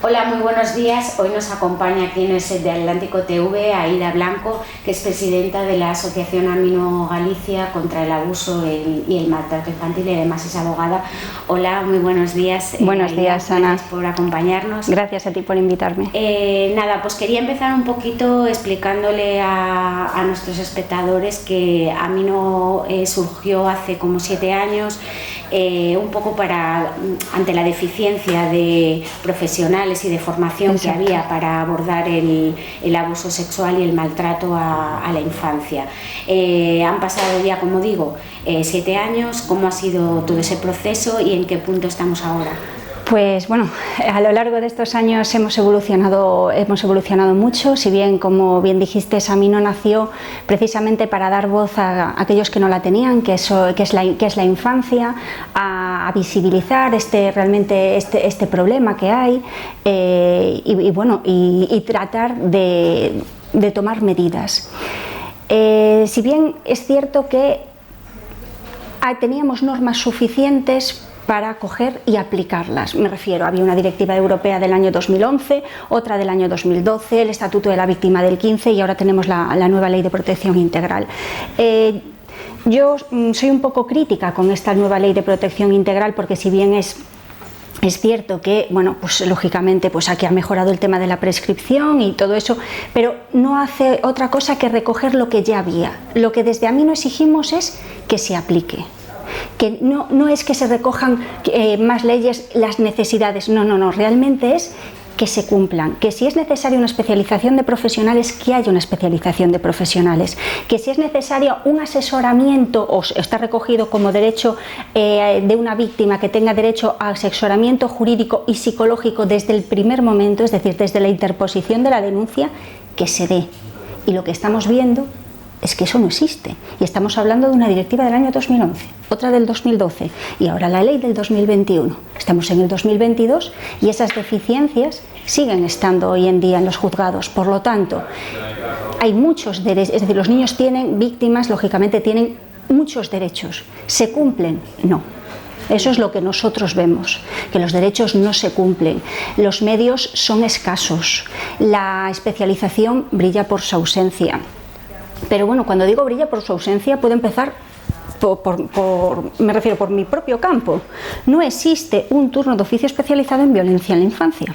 Hola, muy buenos días. Hoy nos acompaña aquí en el set de Atlántico TV Aida Blanco, que es presidenta de la Asociación Amino Galicia contra el abuso y el maltrato infantil, y además es abogada. Hola, muy buenos días. Buenos días, Ana. Gracias por acompañarnos. Gracias a ti por invitarme. Nada, pues quería empezar un poquito explicándole a nuestros espectadores que Amino surgió hace como 7 años, un poco ante la deficiencia de profesionales y de formación Exacto. que había para abordar el abuso sexual y el maltrato a la infancia. Han pasado ya, como digo, 7 años. ¿Cómo ha sido todo ese proceso y en qué punto estamos ahora? Pues bueno, a lo largo de estos años hemos evolucionado mucho. Si bien, como bien dijiste, Amino nació precisamente para dar voz a aquellos que no la tenían, que es la infancia, a visibilizar realmente este problema que hay y tratar de tomar medidas. Si bien es cierto que teníamos normas suficientes para coger y aplicarlas. Me refiero, había una directiva europea del año 2011, otra del año 2012, el Estatuto de la Víctima del 15 y ahora tenemos la nueva Ley de Protección Integral. Yo soy un poco crítica con esta nueva Ley de Protección Integral porque si bien es cierto que, bueno, pues lógicamente pues aquí ha mejorado el tema de la prescripción y todo eso, pero no hace otra cosa que recoger lo que ya había. Lo que desde Amino exigimos es que se aplique. Que no es que se recojan más leyes, las necesidades, no, realmente es que se cumplan, que si es necesaria una especialización de profesionales, que haya una especialización de profesionales, que si es necesario un asesoramiento o está recogido como derecho de una víctima, que tenga derecho a asesoramiento jurídico y psicológico desde el primer momento, es decir, desde la interposición de la denuncia, que se dé. Y lo que estamos viendo es que eso no existe, y estamos hablando de una directiva del año 2011, otra del 2012 y ahora la ley del 2021. Estamos en el 2022 y esas deficiencias siguen estando hoy en día en los juzgados. Por lo tanto, hay muchos derechos, es decir, los niños víctimas lógicamente tienen muchos derechos. ¿Se cumplen? No. Eso es lo que nosotros vemos, que los derechos no se cumplen, los medios son escasos, la especialización brilla por su ausencia. Pero bueno, cuando digo brilla por su ausencia, puedo empezar me refiero por mi propio campo. No existe un turno de oficio especializado en violencia en la infancia.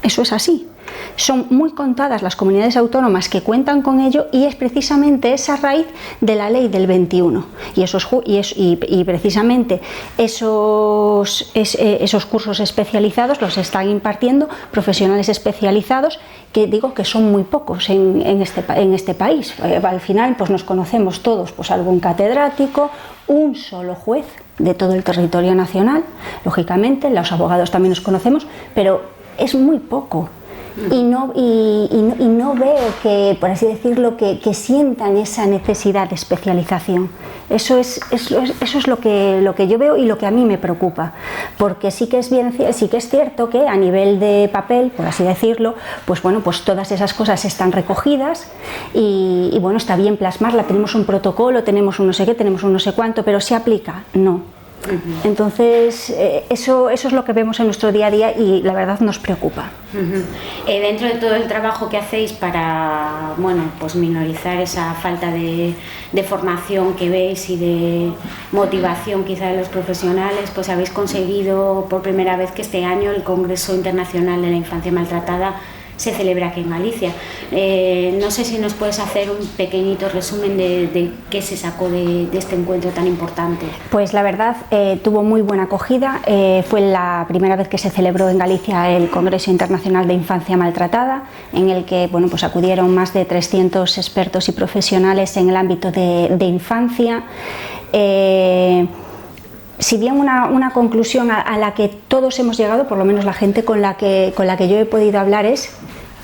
Eso es así. Son muy contadas las comunidades autónomas que cuentan con ello y es precisamente esa raíz de la ley del 21 y precisamente esos cursos especializados los están impartiendo profesionales especializados que digo que son muy pocos en este país. Al final pues nos conocemos todos, pues algún catedrático, un solo juez de todo el territorio nacional, lógicamente los abogados también nos conocemos, pero es muy poco. Y no veo que, por así decirlo, que sientan esa necesidad de especialización. Eso es lo que yo veo y lo que a mí me preocupa, porque sí que es cierto que a nivel de papel, por así decirlo, pues bueno, pues todas esas cosas están recogidas y bueno, está bien plasmarla, tenemos un protocolo, tenemos un no sé qué, tenemos un no sé cuánto, pero ¿se aplica? No. Entonces eso es lo que vemos en nuestro día a día y la verdad nos preocupa. Dentro de todo el trabajo que hacéis para pues minorizar esa falta de formación que veis y de motivación quizá de los profesionales, pues habéis conseguido por primera vez que este año el Congreso Internacional de la Infancia Maltratada se celebra aquí en Galicia. No sé si nos puedes hacer un pequeñito resumen de qué se sacó de este encuentro tan importante. Pues la verdad tuvo muy buena acogida. Fue la primera vez que se celebró en Galicia el Congreso Internacional de Infancia Maltratada, en el que pues acudieron más de 300 expertos y profesionales en el ámbito de infancia. Si bien una conclusión a la que todos hemos llegado, por lo menos la gente con la que yo he podido hablar, es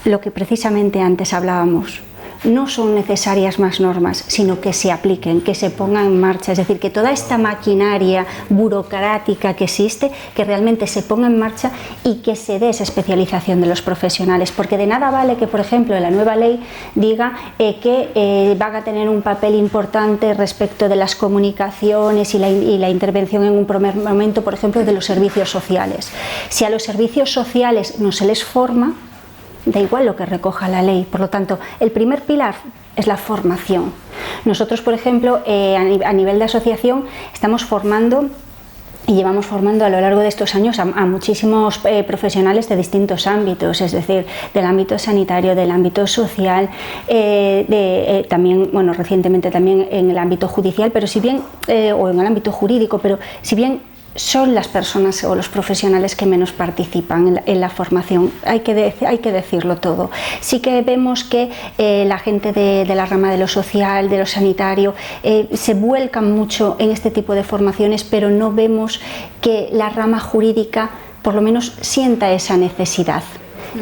lo que precisamente antes hablábamos. no son necesarias más normas, sino que se apliquen, que se pongan en marcha. Es decir, que toda esta maquinaria burocrática que existe, que realmente se ponga en marcha y que se dé esa especialización de los profesionales. Porque de nada vale que, por ejemplo, la nueva ley diga que van a tener un papel importante respecto de las comunicaciones y la intervención en un primer momento, por ejemplo, de los servicios sociales. Si a los servicios sociales no se les forma, da igual lo que recoja la ley. Por lo tanto, el primer pilar es la formación. Nosotros, por ejemplo, a nivel de asociación estamos formando y llevamos formando a lo largo de estos años a muchísimos profesionales de distintos ámbitos, es decir, del ámbito sanitario, del ámbito social, también, bueno, recientemente también en el ámbito judicial, pero si bien, o en el ámbito jurídico, pero si bien son las personas o los profesionales que menos participan en la formación, hay que decirlo todo. Sí que vemos que la gente de la rama de lo social, de lo sanitario, se vuelcan mucho en este tipo de formaciones, pero no vemos que la rama jurídica por lo menos sienta esa necesidad.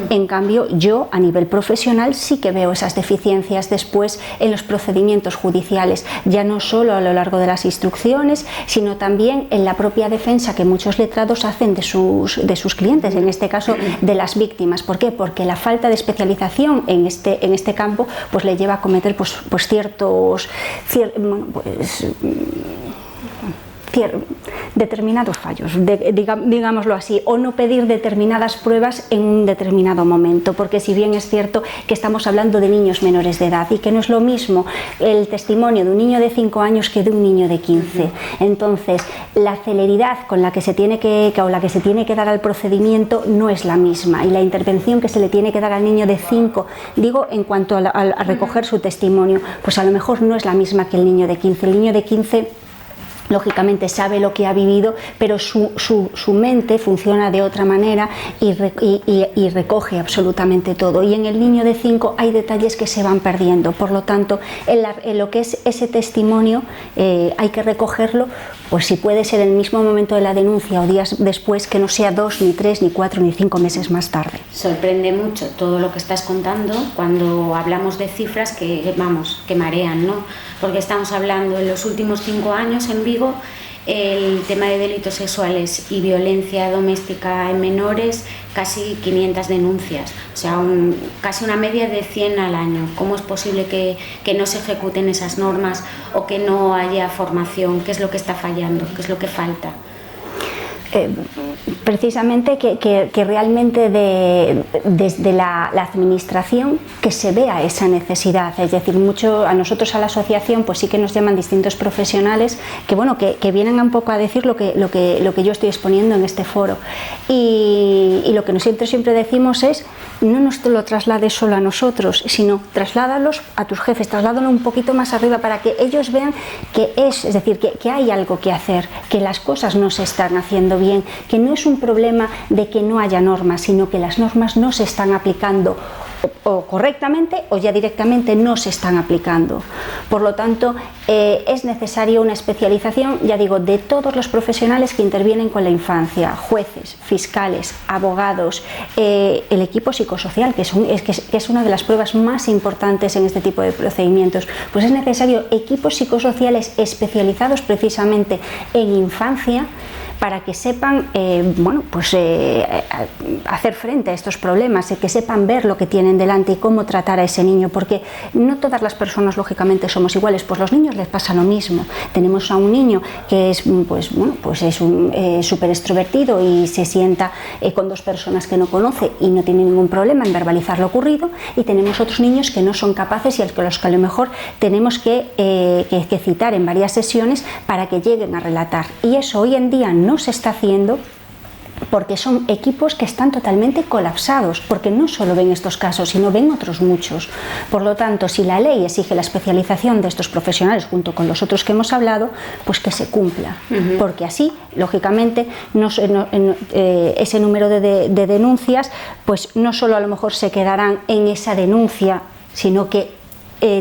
En cambio, yo a nivel profesional sí que veo esas deficiencias después en los procedimientos judiciales, ya no solo a lo largo de las instrucciones, sino también en la propia defensa que muchos letrados hacen de sus clientes, en este caso de las víctimas. ¿Por qué? Porque la falta de especialización en este campo pues le lleva a cometer determinados fallos, digámoslo así, o no pedir determinadas pruebas en un determinado momento, porque si bien es cierto que estamos hablando de niños menores de edad y que no es lo mismo el testimonio de un niño de 5 años que de un niño de 15, entonces la celeridad con la que se tiene que dar al procedimiento no es la misma, y la intervención que se le tiene que dar al niño de 5, digo en cuanto a recoger su testimonio, pues a lo mejor no es la misma que el niño de 15. El niño de 15 lógicamente sabe lo que ha vivido, pero su mente funciona de otra manera y recoge absolutamente todo. Y en el niño de 5 hay detalles que se van perdiendo. Por lo tanto, en lo que es ese testimonio hay que recogerlo, pues si puede ser en el mismo momento de la denuncia o días después, que no sea 2, ni 3, ni 4, ni 5 meses más tarde. Sorprende mucho todo lo que estás contando cuando hablamos de cifras que marean, ¿no? Porque estamos hablando en los últimos 5 años en Vigo, el tema de delitos sexuales y violencia doméstica en menores, casi 500 denuncias, o sea, casi una media de 100 al año. ¿Cómo es posible que no se ejecuten esas normas o que no haya formación? ¿Qué es lo que está fallando? ¿Qué es lo que falta? Precisamente que realmente desde la administración que se vea esa necesidad, es decir, a nosotros a la asociación pues sí que nos llaman distintos profesionales que vienen un poco a decir lo que yo estoy exponiendo en este foro, y lo que nosotros siempre decimos es: no nos lo traslades solo a nosotros, sino trasládalos a tus jefes, trasládalo un poquito más arriba para que ellos vean es decir, que hay algo que hacer, que las cosas no se están haciendo bien, que no es un problema de que no haya normas, sino que las normas no se están aplicando o correctamente o ya directamente no se están aplicando. Por lo tanto, es necesaria una especialización, ya digo, de todos los profesionales que intervienen con la infancia: jueces, fiscales, abogados, el equipo psicosocial, que es una de las pruebas más importantes en este tipo de procedimientos. Pues es necesario equipos psicosociales especializados precisamente en infancia, para que sepan hacer frente a estos problemas, que sepan ver lo que tienen delante y cómo tratar a ese niño, porque no todas las personas lógicamente somos iguales. Pues los niños les pasa lo mismo. Tenemos a un niño que es súper extrovertido y se sienta con 2 personas que no conoce y no tiene ningún problema en verbalizar lo ocurrido, y tenemos otros niños que no son capaces y a los que a lo mejor tenemos que citar en varias sesiones para que lleguen a relatar, y eso hoy en día no se está haciendo porque son equipos que están totalmente colapsados, porque no solo ven estos casos, sino ven otros muchos. Por lo tanto, si la ley exige la especialización de estos profesionales junto con los otros que hemos hablado, pues que se cumpla, porque así, lógicamente, ese número de denuncias, pues no solo a lo mejor se quedarán en esa denuncia, sino que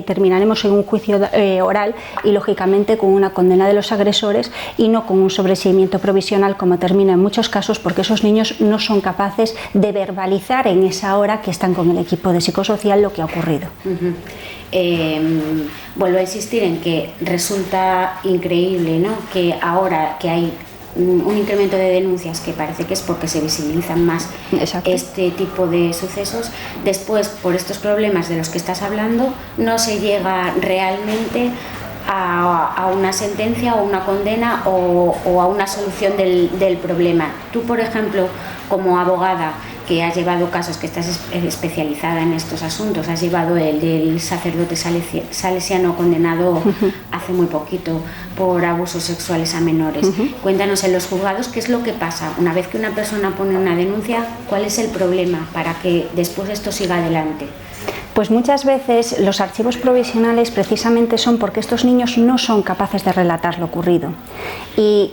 terminaremos en un juicio oral y lógicamente con una condena de los agresores y no con un sobreseimiento provisional como termina en muchos casos, porque esos niños no son capaces de verbalizar en esa hora que están con el equipo de psicosocial lo que ha ocurrido. Vuelvo a insistir en que resulta increíble, ¿no?, que ahora que hay un incremento de denuncias, que parece que es porque se visibilizan más este tipo de sucesos, después por estos problemas de los que estás hablando no se llega realmente a una sentencia o una condena o a una solución del problema. Tú, por ejemplo, como abogada que has llevado casos, que estás especializada en estos asuntos, has llevado el del sacerdote salesiano condenado hace muy poquito por abusos sexuales a menores. Cuéntanos en los juzgados qué es lo que pasa una vez que una persona pone una denuncia, cuál es el problema para que después esto siga adelante. Pues muchas veces los archivos provisionales precisamente son porque estos niños no son capaces de relatar lo ocurrido y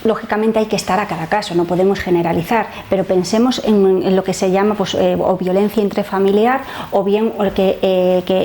lógicamente hay que estar a cada caso, no podemos generalizar, pero pensemos en lo que se llama o violencia intrafamiliar o bien que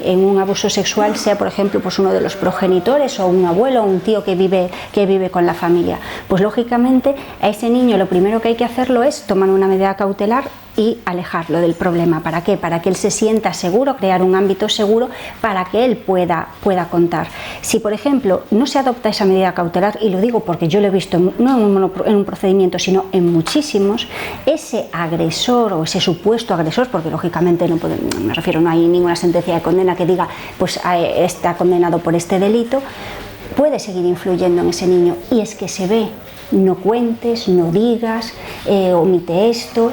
en un abuso sexual sea, por ejemplo, uno de los progenitores o un abuelo o un tío que vive con la familia. Pues lógicamente a ese niño lo primero que hay que hacerlo es tomar una medida cautelar y alejarlo del problema. ¿Para qué? Para que él se sienta seguro, crear un ámbito seguro para que él pueda contar. Si, por ejemplo, no se adopta esa medida cautelar, y lo digo porque yo lo he visto no en un procedimiento, sino en muchísimos, ese agresor o ese supuesto agresor, porque lógicamente no hay ninguna sentencia de condena que diga pues está condenado por este delito, puede seguir influyendo en ese niño, y es que se ve. No cuentes, no digas, omite esto,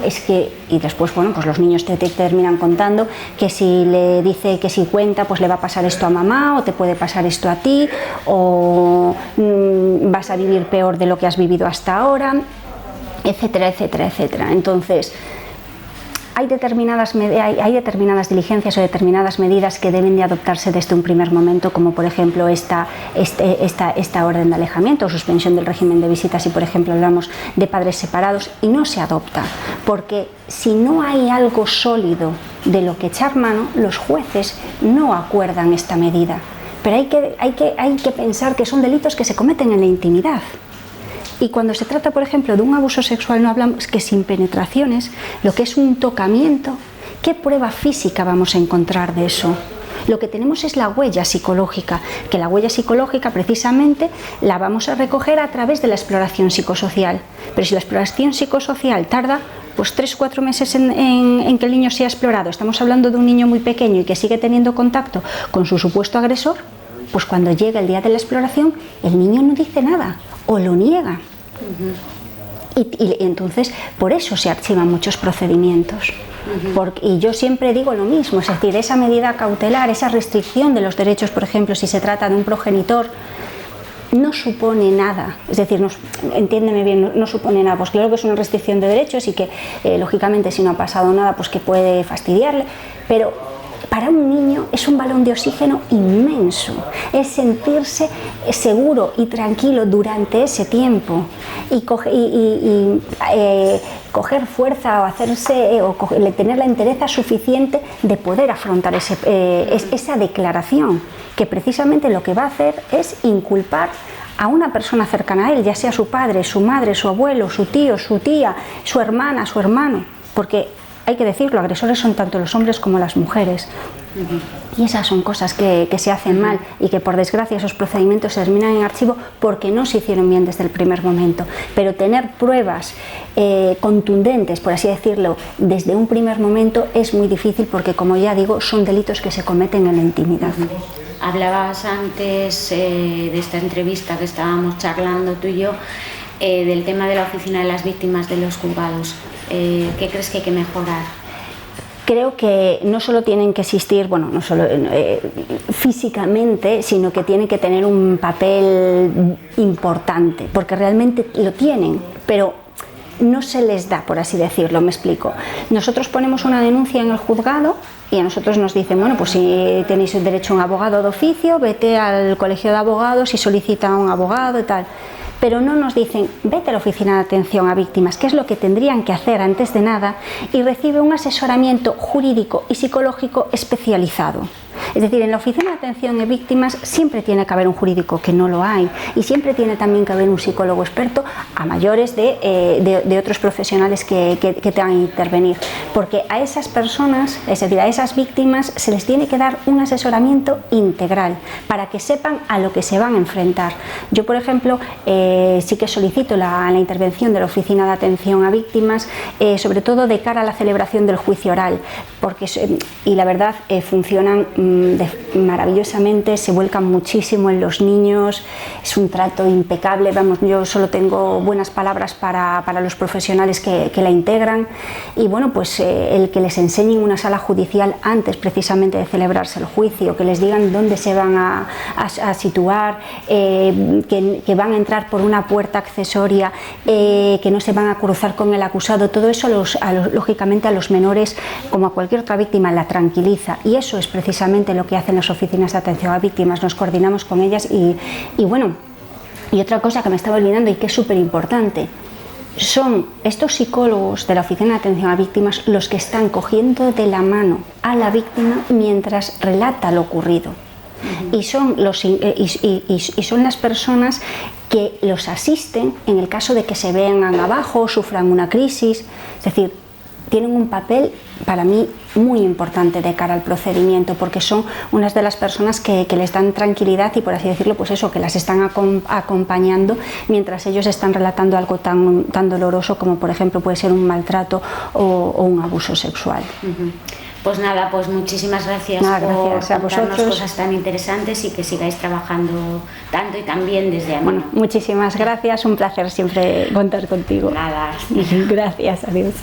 y después, bueno, pues los niños te terminan contando que si le dice que si cuenta, pues le va a pasar esto a mamá, o te puede pasar esto a ti, o vas a vivir peor de lo que has vivido hasta ahora, etcétera, etcétera, etcétera. Entonces, hay determinadas diligencias o determinadas medidas que deben de adoptarse desde un primer momento, como por ejemplo esta orden de alejamiento o suspensión del régimen de visitas si por ejemplo hablamos de padres separados, y no se adopta porque si no hay algo sólido de lo que echar mano, los jueces no acuerdan esta medida. Pero hay que pensar que son delitos que se cometen en la intimidad. Y cuando se trata, por ejemplo, de un abuso sexual, no hablamos que sin penetraciones, lo que es un tocamiento, ¿qué prueba física vamos a encontrar de eso? Lo que tenemos es la huella psicológica, que la huella psicológica precisamente la vamos a recoger a través de la exploración psicosocial. Pero si la exploración psicosocial tarda pues 3-4 meses en que el niño sea explorado, estamos hablando de un niño muy pequeño y que sigue teniendo contacto con su supuesto agresor, pues cuando llega el día de la exploración, el niño no dice nada o lo niega. Y entonces por eso se archivan muchos procedimientos. Y yo siempre digo lo mismo, es decir, esa medida cautelar, esa restricción de los derechos, por ejemplo, si se trata de un progenitor, no supone nada, es decir, entiéndeme bien, no supone nada, pues claro que es una restricción de derechos y que lógicamente si no ha pasado nada pues que puede fastidiarle, pero para un niño es un balón de oxígeno inmenso, es sentirse seguro y tranquilo durante ese tiempo y coger fuerza o tener la entereza suficiente de poder afrontar esa declaración, que precisamente lo que va a hacer es inculpar a una persona cercana a él, ya sea su padre, su madre, su abuelo, su tío, su tía, su hermana, su hermano, porque hay que decirlo, agresores son tanto los hombres como las mujeres. Y esas son cosas que se hacen mal y que por desgracia esos procedimientos se terminan en archivo porque no se hicieron bien desde el primer momento. Pero tener pruebas contundentes, por así decirlo, desde un primer momento es muy difícil porque, como ya digo, son delitos que se cometen en la intimidad. Hablabas antes de esta entrevista que estábamos charlando tú y yo, del tema de la oficina de las víctimas de los juzgados. ¿Qué crees que hay que mejorar? Creo que no solo tienen que existir, bueno, no solo físicamente, sino que tienen que tener un papel importante, porque realmente lo tienen, pero no se les da, por así decirlo, me explico. Nosotros ponemos una denuncia en el juzgado y a nosotros nos dicen, bueno, pues si tenéis derecho a un abogado de oficio, vete al colegio de abogados y solicita un abogado y tal. Pero no nos dicen, vete a la oficina de atención a víctimas, que es lo que tendrían que hacer antes de nada, y recibe un asesoramiento jurídico y psicológico especializado. Es decir, en la Oficina de Atención a Víctimas siempre tiene que haber un jurídico, que no lo hay, y siempre tiene también que haber un psicólogo experto a mayores de otros profesionales que tengan que intervenir, porque a esas personas, es decir, a esas víctimas se les tiene que dar un asesoramiento integral para que sepan a lo que se van a enfrentar. Yo, por ejemplo, sí que solicito la intervención de la Oficina de Atención a Víctimas, sobre todo de cara a la celebración del juicio oral, porque, y la verdad, funcionan maravillosamente, se vuelcan muchísimo en los niños, es un trato impecable, vamos, yo solo tengo buenas palabras para los profesionales que la integran, y bueno, pues el que les enseñen una sala judicial antes precisamente de celebrarse el juicio, que les digan dónde se van a situar, que van a entrar por una puerta accesoria, que no se van a cruzar con el acusado, todo eso lógicamente a los menores, como a cualquier otra víctima, la tranquiliza, y eso es precisamente lo que hacen las oficinas de atención a víctimas, nos coordinamos con ellas y bueno, y otra cosa que me estaba olvidando y que es súper importante, son estos psicólogos de la Oficina de Atención a Víctimas los que están cogiendo de la mano a la víctima mientras relata lo ocurrido. Y son las personas que los asisten en el caso de que se vengan abajo, sufran una crisis, es decir, tienen un papel para mí muy importante de cara al procedimiento, porque son unas de las personas que les dan tranquilidad y, por así decirlo, pues eso, que las están acompañando mientras ellos están relatando algo tan doloroso como, por ejemplo, puede ser un maltrato o un abuso sexual. Pues nada, pues muchísimas gracias, gracias a vosotros. Cosas tan interesantes y que sigáis trabajando tanto y tan bien desde aquí. Bueno, muchísimas gracias, un placer siempre contar contigo. Nada. Gracias, adiós.